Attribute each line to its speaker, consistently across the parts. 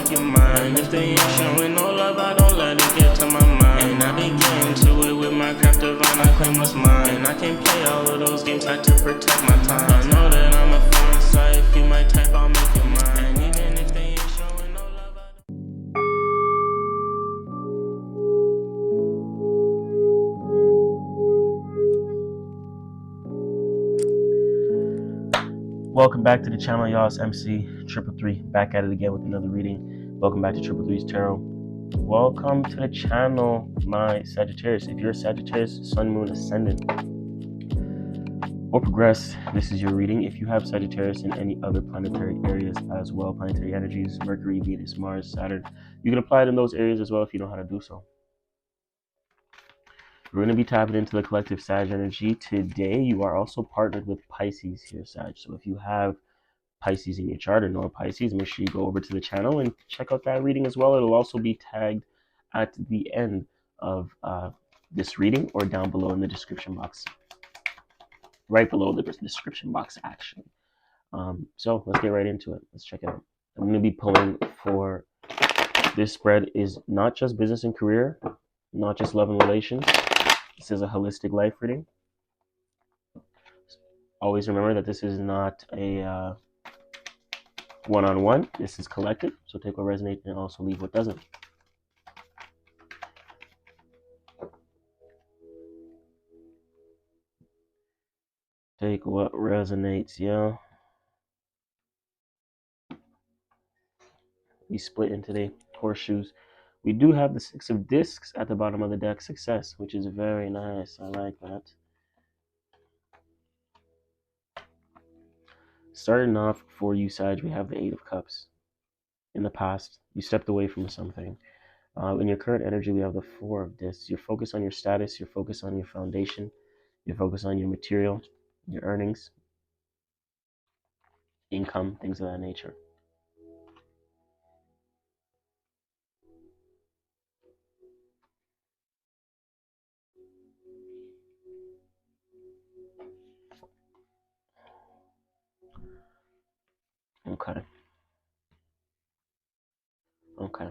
Speaker 1: make you mine. If they ain't showing no love, I don't let it get to my mind. And I begin to it with my craft divine, I claim what's mine. And I can't play all of those games, I to protect my time. I know that I'm a fine sight, if you my type, I'll make you mine. And even if they ain't showing no love, Welcome back to the channel, y'all. It's MC Triple Three, back at it again with another reading. Welcome back to Triple Three's Tarot. Welcome to the channel, my Sagittarius. If you're a Sagittarius, Sun, Moon, Ascendant, or progressed, this is your reading. If you have Sagittarius in any other planetary areas as well, planetary energies, Mercury, Venus, Mars, Saturn, you can apply it in those areas as well if you know how to do so. We're going to be tapping into the collective Sag energy today. You are also partnered with Pisces here, Sag. So if you have Pisces in your chart or know Pisces, make sure you go over to the channel and check out that reading as well. It'll also be tagged at the end of this reading or down below in the description box. Right below the description box, actually. So let's get right into it. Let's check it out. I'm going to be pulling for this spread is not just business and career, not just love and relations. This is a holistic life reading. Always remember that this is not a one-on-one. This is collective. So take what resonates and also leave what doesn't. Take what resonates, yeah. We split into the horseshoes. We do have the 6 of discs at the bottom of the deck, success, which is very nice. I like that. Starting off for you, Sag, we have the 8 of cups. In the past, you stepped away from something. In your current energy, we have the 4 of discs. You're focused on your status, you're focused on your foundation, you're focused on your material, your earnings, income, things of that nature. Okay.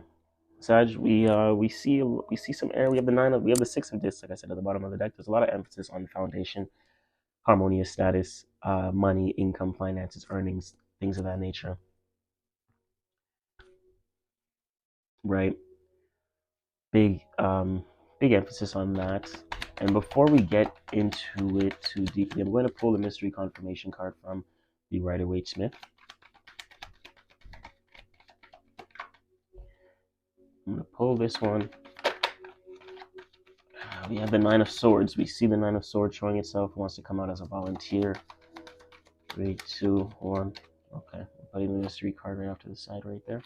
Speaker 1: Sag, we see some air. We have the 6 of discs, like I said, at the bottom of the deck. There's a lot of emphasis on foundation, harmonious status, money, income, finances, earnings, things of that nature. Right? Big emphasis on that. And before we get into it too deeply, I'm going to pull the mystery confirmation card from the Rider-Waite-Smith. I'm going to pull this one. We have the 9 of Swords. We see the 9 of Swords showing itself. It wants to come out as a volunteer. 3, 2, 1. Okay, I'm putting the mystery card right off to the side right there.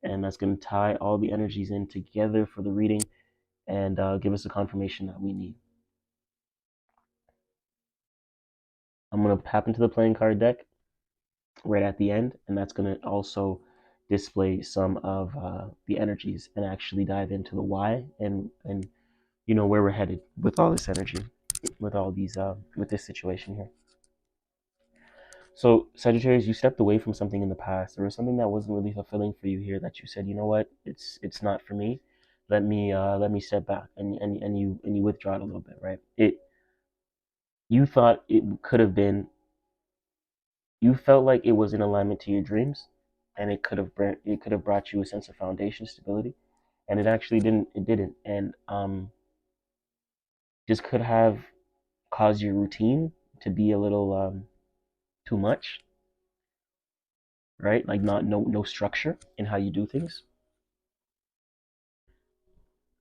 Speaker 1: And that's going to tie all the energies in together for the reading and give us the confirmation that we need. I'm going to tap into the playing card deck right at the end, and that's going to also display some of the energies and actually dive into the why and you know where we're headed with all this energy, with all these with this situation here. So Sagittarius, you stepped away from something in the past. There was something that wasn't really fulfilling for you here that you said, you know what, it's not for me. Let me step back, and you withdraw it a little bit, right? You thought it could have been. You felt like it was in alignment to your dreams, and it could have brought you a sense of foundation stability, and it actually didn't. It didn't, and just could have caused your routine to be a little too much, right? Like no structure in how you do things.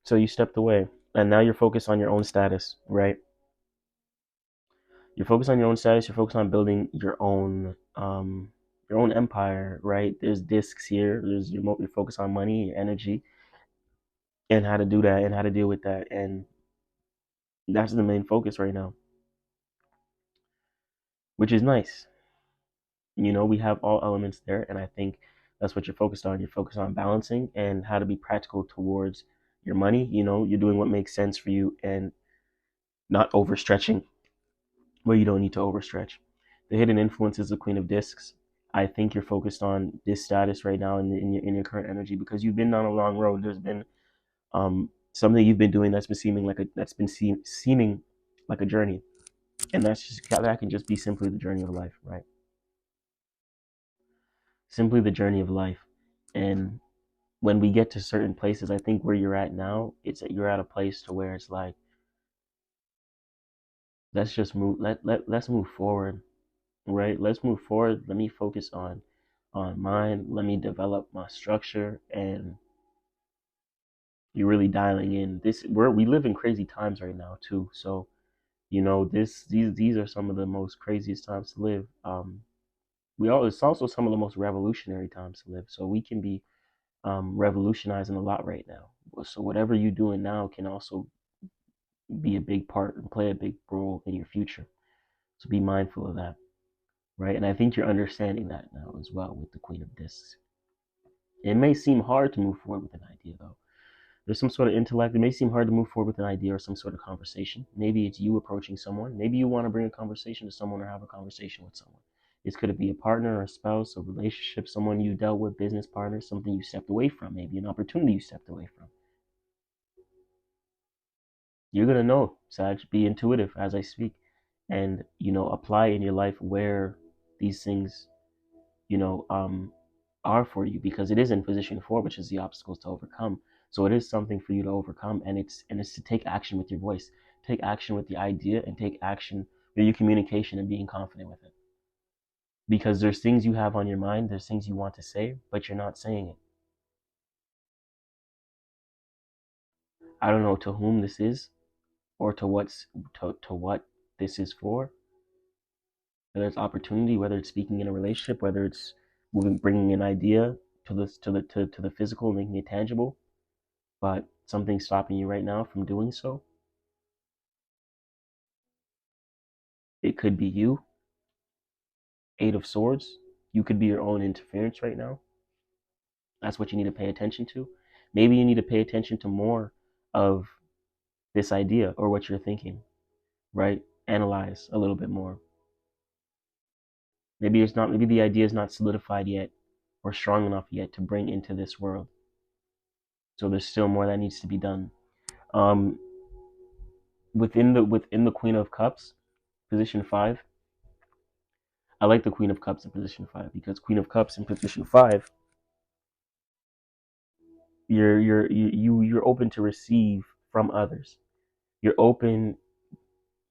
Speaker 1: So you stepped away, and now you're focused on your own status, right? You're focused on your own status. You're focused on building your own empire, right? There's discs here. There's your focus on money, your energy, and how to do that, and how to deal with that, and that's the main focus right now, which is nice. You know, we have all elements there, and I think that's what you're focused on. You're focused on balancing and how to be practical towards your money. You know, you're doing what makes sense for you and not overstretching where you don't need to overstretch. The hidden influence is the Queen of Discs. I think you're focused on this status right now in your current energy because you've been on a long road. There's been something you've been doing that's been seeming like a journey, and that can just be simply the journey of life, right? Simply the journey of life. And when we get to certain places, I think where you're at now, you're at a place to where it's like, let's just move. Let's move forward, right? Let's move forward. Let me focus on mine. Let me develop my structure, and you're really dialing in. We live in crazy times right now too. So these are some of the most craziest times to live. It's also some of the most revolutionary times to live. So we can be revolutionizing a lot right now. So whatever you're doing now can also be a big part and play a big role in your future. So be mindful of that, right? And I think you're understanding that now as well with the Queen of Discs. It may seem hard to move forward with an idea though. There's some sort of intellect. It may seem hard to move forward with an idea or some sort of conversation. Maybe it's you approaching someone. Maybe you want to bring a conversation to someone or have a conversation with someone. This could be a partner, a spouse, a relationship, someone you dealt with, business partner, something you stepped away from, maybe an opportunity you stepped away from. You're going to know, Sag. Be intuitive as I speak and, apply in your life where these things, are for you because it is in position 4, which is the obstacles to overcome. So it is something for you to overcome, and it's to take action with your voice, take action with the idea, and take action with your communication and being confident with it. Because there's things you have on your mind, there's things you want to say, but you're not saying it. I don't know to whom this is, or to what this is for. Whether it's opportunity, whether it's speaking in a relationship, whether it's bringing an idea to the physical, making it tangible, but something's stopping you right now from doing so. It could be you. 8 of Swords. You could be your own interference right now. That's what you need to pay attention to. Maybe you need to pay attention to more of this idea or what you're thinking, right? Analyze a little bit more. Maybe the idea is not solidified yet or strong enough yet to bring into this world. So there's still more that needs to be done. Within the Queen of Cups, position 5, I like the Queen of Cups in position 5 because Queen of Cups in position 5, you're open to receive from others. You're open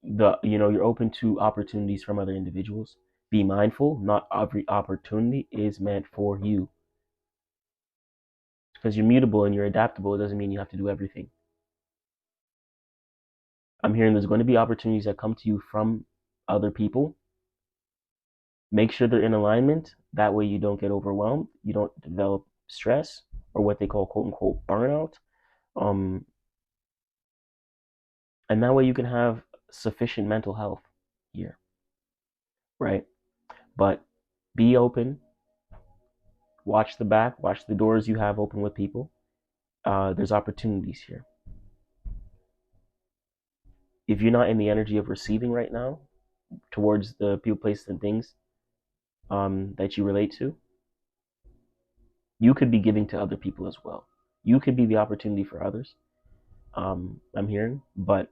Speaker 1: you're open to opportunities from other individuals. Be mindful, not every opportunity is meant for you. Because you're mutable and you're adaptable, it doesn't mean you have to do everything. I'm hearing there's going to be opportunities that come to you from other people. Make sure they're in alignment. That way you don't get overwhelmed. You don't develop stress or what they call quote unquote burnout. And that way you can have sufficient mental health here, right? But be open. Watch the back. Watch the doors you have open with people. There's opportunities here. If you're not in the energy of receiving right now towards the people, places, and things that you relate to, you could be giving to other people as well. You could be the opportunity for others. I'm hearing, but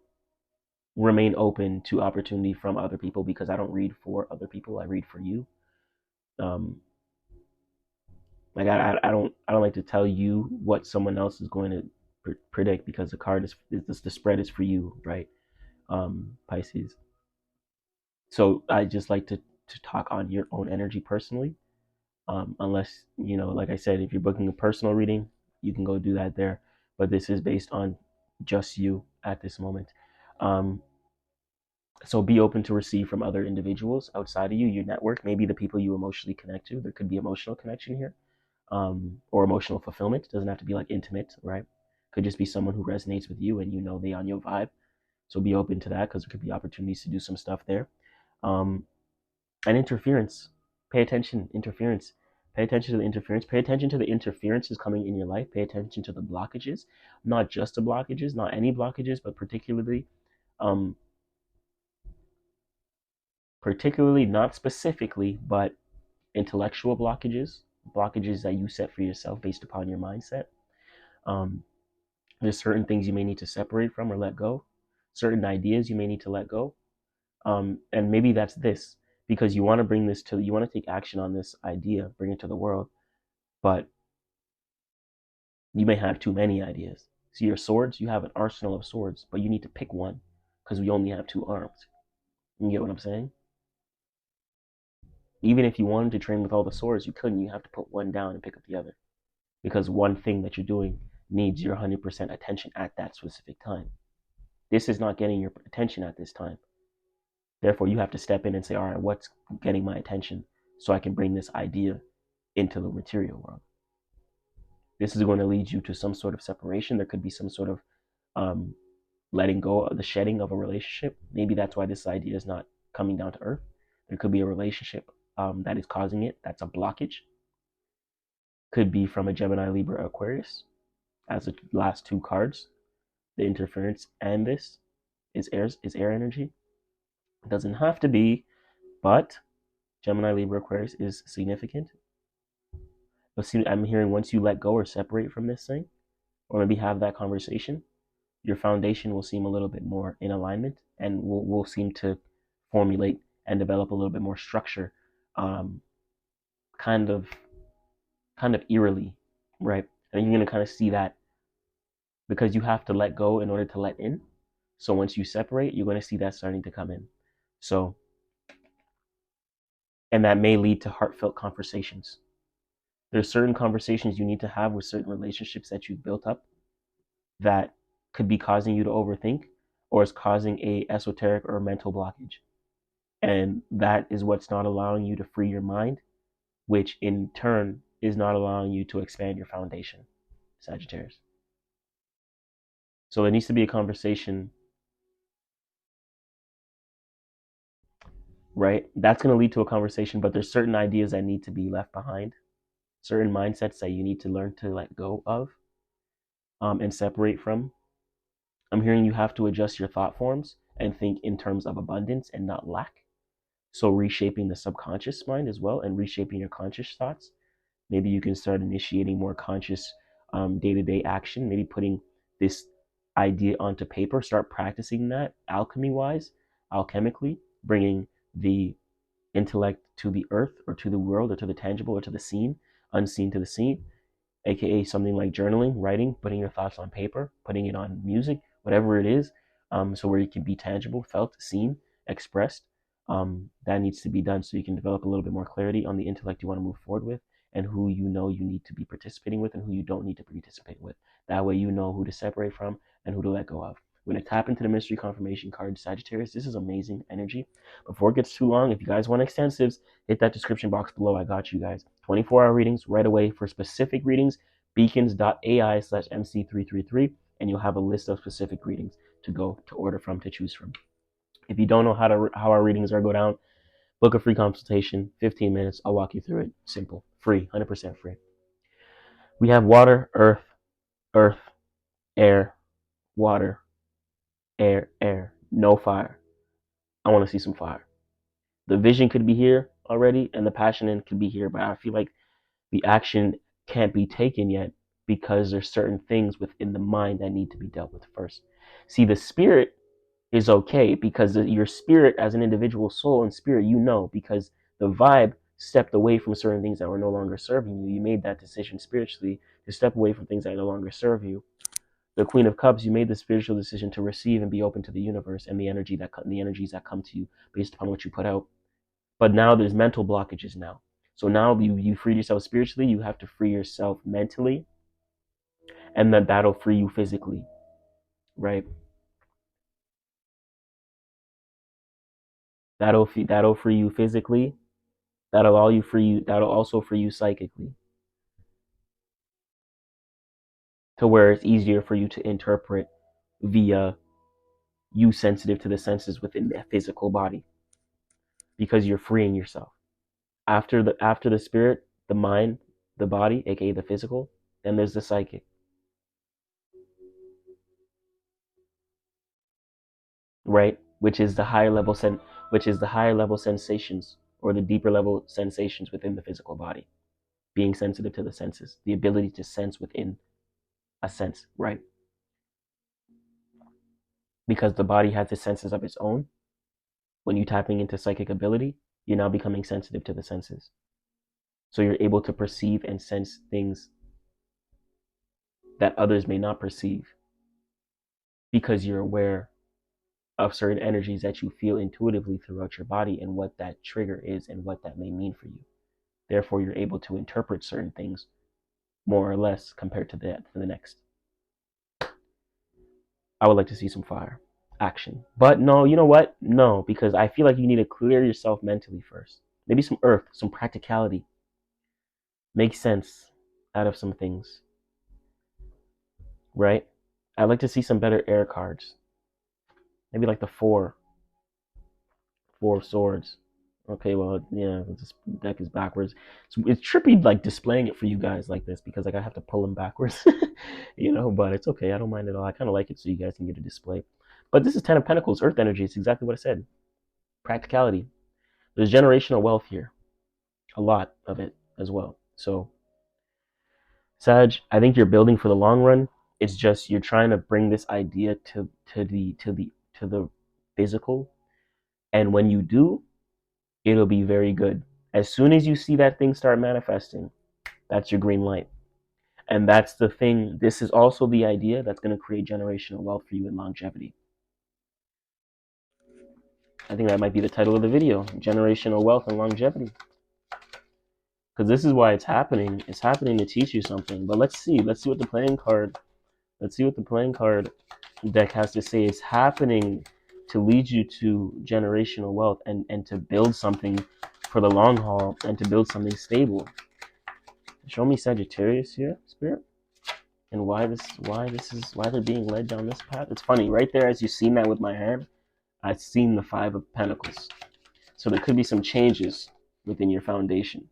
Speaker 1: remain open to opportunity from other people because I don't read for other people. I read for you. Like I don't like to tell you what someone else is going to predict because the card is the spread is for you, right? Pisces. So I just like to talk on your own energy personally. Unless, like I said, if you're booking a personal reading, you can go do that there. But this is based on just you at this moment. So be open to receive from other individuals outside of you, your network, maybe the people you emotionally connect to. There could be emotional connection here, or emotional fulfillment. It doesn't have to be like intimate, right? Could just be someone who resonates with you and they on your vibe. So be open to that because there could be opportunities to do some stuff there. And interference. Pay attention, interference. Pay attention to the interference. Pay attention to the interferences coming in your life. Pay attention to the blockages, not just the blockages, not any blockages, but particularly not specifically, but intellectual blockages that you set for yourself based upon your mindset. There's certain things you may need to separate from or let go, certain ideas you may need to let go. And maybe that's this, because you want to take action on this idea, bring it to the world, but you may have too many ideas. So your swords, you have an arsenal of swords, but you need to pick one because we only have 2 arms. You get what I'm saying? Even if you wanted to train with all the swords, you couldn't. You have to put one down and pick up the other, because one thing that you're doing needs your 100% attention at that specific time. This is not getting your attention at this time. Therefore, you have to step in and say, all right, what's getting my attention so I can bring this idea into the material world? This is going to lead you to some sort of separation. There could be some sort of letting go of the shedding of a relationship. Maybe that's why this idea is not coming down to earth. There could be a relationship that is causing it. That's a blockage. Could be from a Gemini, Libra, Aquarius as the last 2 cards. The interference and this is air energy. It doesn't have to be, but Gemini, Libra, Aquarius is significant. I'm hearing once you let go or separate from this thing, or maybe have that conversation, your foundation will seem a little bit more in alignment and will seem to formulate and develop a little bit more structure, kind of eerily, right? And you're going to kind of see that because you have to let go in order to let in. So once you separate, you're going to see that starting to come in. So, and that may lead to heartfelt conversations. There's certain conversations you need to have with certain relationships that you've built up that could be causing you to overthink, or is causing a esoteric or mental blockage. And that is what's not allowing you to free your mind, which in turn is not allowing you to expand your foundation, Sagittarius. So there needs to be a conversation, right? That's going to lead to a conversation, but there's certain ideas that need to be left behind, certain mindsets that you need to learn to let go of, and separate from. I'm hearing you have to adjust your thought forms and think in terms of abundance and not lack. So reshaping the subconscious mind as well, and reshaping your conscious thoughts. Maybe you can start initiating more conscious day-to-day action, maybe putting this idea onto paper, start practicing that alchemically, bringing the intellect to the earth or to the world or to the tangible or to the seen, unseen to the seen, aka something like journaling, writing, putting your thoughts on paper, putting it on music, whatever it is, so where it can be tangible, felt, seen, expressed. That needs to be done so you can develop a little bit more clarity on the intellect you want to move forward with, and who you know you need to be participating with and who you don't need to participate with. That way you know who to separate from and who to let go of. We're going to tap into the mystery confirmation card, Sagittarius. This is amazing energy. Before it gets too long, if you guys want extensives, hit that description box below. I got you guys. 24-hour readings right away. For specific readings, beacons.ai/MC333, and you'll have a list of specific readings to go to order from, to choose from. If you don't know how our readings are go down, book a free consultation, 15 minutes. I'll walk you through it. Simple, free, 100% free. We have water, earth, air, water, air, no fire. I want to see some fire. The vision could be here already, and the passion could be here, but I feel like the action can't be taken yet because there's certain things within the mind that need to be dealt with first. See, the spirit is okay because your spirit as an individual soul and spirit, because the vibe stepped away from certain things that were no longer serving you. You made that decision spiritually to step away from things that no longer serve you. The Queen of Cups, you made the spiritual decision to receive and be open to the universe and the energies that come to you based upon what you put out. But now there's mental blockages now. So now you freed yourself spiritually, you have to free yourself mentally, and then that'll free you physically, right? That'll free you physically. That'll also free you psychically, to where it's easier for you to interpret via you sensitive to the senses within the physical body, because you're freeing yourself. After the spirit, the mind, the body, aka the physical, then there's the psychic. Right? Which is the higher level sensations or the deeper level sensations within the physical body. Being sensitive to the senses, the ability to sense within a sense, right? Because the body has the senses of its own. When you're tapping into psychic ability, you're now becoming sensitive to the senses. So you're able to perceive and sense things that others may not perceive because you're aware of certain energies that you feel intuitively throughout your body and what that trigger is and what that may mean for you. Therefore, you're able to interpret certain things more or less compared to the next. I would like to see some fire action. But no, you know what? No, because I feel like you need to clear yourself mentally first. Maybe some earth, some practicality. Make sense out of some things. Right? I'd like to see some better air cards. Maybe like the four of swords. Okay, well, yeah, this deck is backwards. It's trippy, like, displaying it for you guys like this because, like, I have to pull them backwards, you know, but it's okay. I don't mind at all. I kind of like it so you guys can get a display. But this is Ten of Pentacles, Earth energy. It's exactly what I said. Practicality. There's generational wealth here. A lot of it as well. So, Sag, I think you're building for the long run. It's just you're trying to bring this idea to the physical. And when you do, it'll be very good. As soon as you see that thing start manifesting, that's your green light. And that's the thing. This is also the idea that's going to create generational wealth for you in longevity. I think that might be the title of the video, generational wealth and longevity. Because this is why it's happening. It's happening to teach you something. But let's see what the playing card deck has to say. It's happening to lead you to generational wealth and to build something for the long haul and to build something stable. Show me Sagittarius here, Spirit, and why they're being led down this path. It's funny, right there as you've seen that with my hand, I've seen the Five of Pentacles. So there could be some changes within your foundation.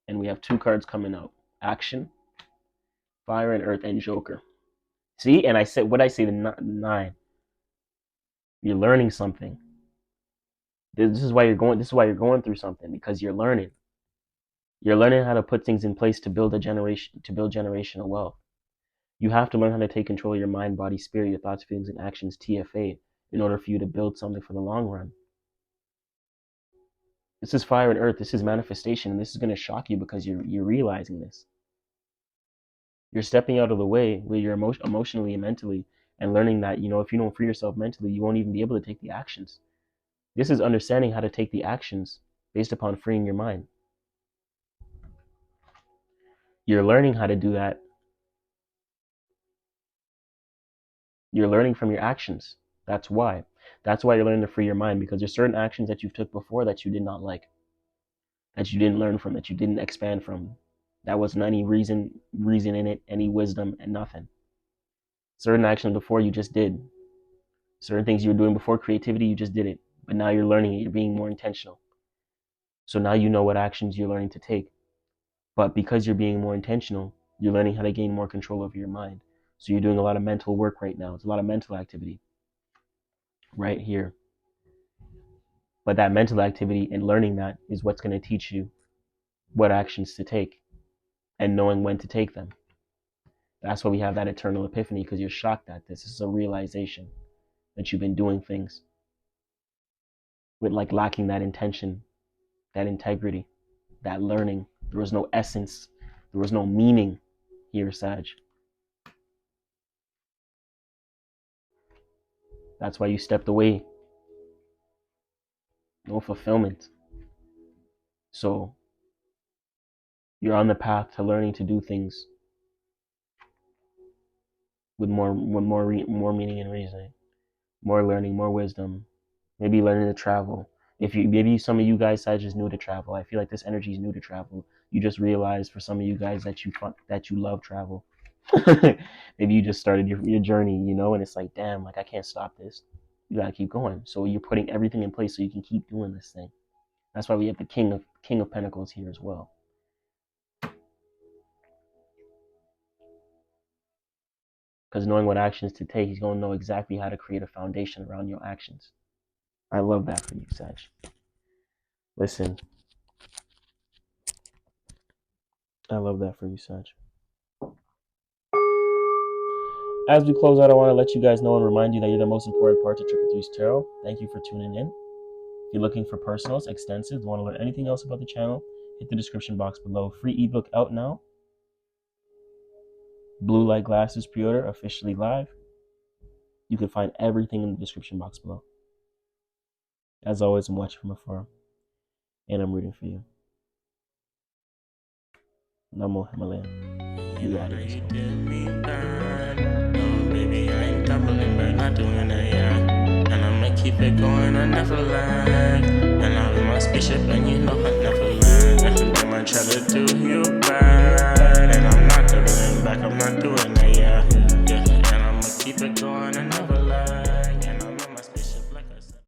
Speaker 1: And we have two cards coming out: Action, Fire and Earth, and Joker. See, and I said what I say, the 9. You're learning something. This is why you're going through something, because you're learning. You're learning how to put things in place to build generational wealth. You have to learn how to take control of your mind, body, spirit, your thoughts, feelings, and actions, TFA, in order for you to build something for the long run. This is fire and earth. This is manifestation, and this is going to shock you because you're realizing this. You're stepping out of the way where you're emotionally and mentally, and learning that, if you don't free yourself mentally, you won't even be able to take the actions. This is understanding how to take the actions based upon freeing your mind. You're learning how to do that. You're learning from your actions. That's why. That's why you're learning to free your mind, because there's certain actions that you've took before that you did not like, that you didn't learn from, that you didn't expand from. That wasn't any reason in it, any wisdom, and nothing. Certain actions before you just did. Certain things you were doing before creativity, you just did it. But now you're learning it. You're being more intentional. So now you know what actions you're learning to take. But because you're being more intentional, you're learning how to gain more control over your mind. So you're doing a lot of mental work right now. It's a lot of mental activity right here. But that mental activity and learning that is what's going to teach you what actions to take and knowing when to take them. That's why we have that eternal epiphany, because you're shocked at this. This is a realization that you've been doing things with lacking that intention, that integrity, that learning. There was no essence. There was no meaning here, Sag. That's why you stepped away. No fulfillment. So you're on the path to learning to do things with more meaning and reasoning, more learning, more wisdom. Maybe learning to travel. Maybe some of you guys Sag is new to travel. I feel like this energy is new to travel. You just realized for some of you guys that you love travel. Maybe you just started your journey, and it's like, damn, I can't stop this. You gotta keep going. So you're putting everything in place so you can keep doing this thing. That's why we have the King of Pentacles here as well. Because knowing what actions to take, he's going to know exactly how to create a foundation around your actions. I love that for you, Sag. Listen, I love that for you, Sag. As we close out, I want to let you guys know and remind you that you're the most important part to Triple Three's Tarot. Thank you for tuning in. If you're looking for personals, extensives, want to learn anything else about the channel, hit the description box below. Free ebook out now. Blue light glasses pre-order officially live. You can find everything in the description box below. As always, I'm watching from afar, and I'm rooting for you. Namo Himalayan. You got it. Baby, I ain't tumbling, but not doing it, yeah. And I'ma keep it going, I never lie. And I'll be my spaceship, and you know I never lie. Every time I try to do you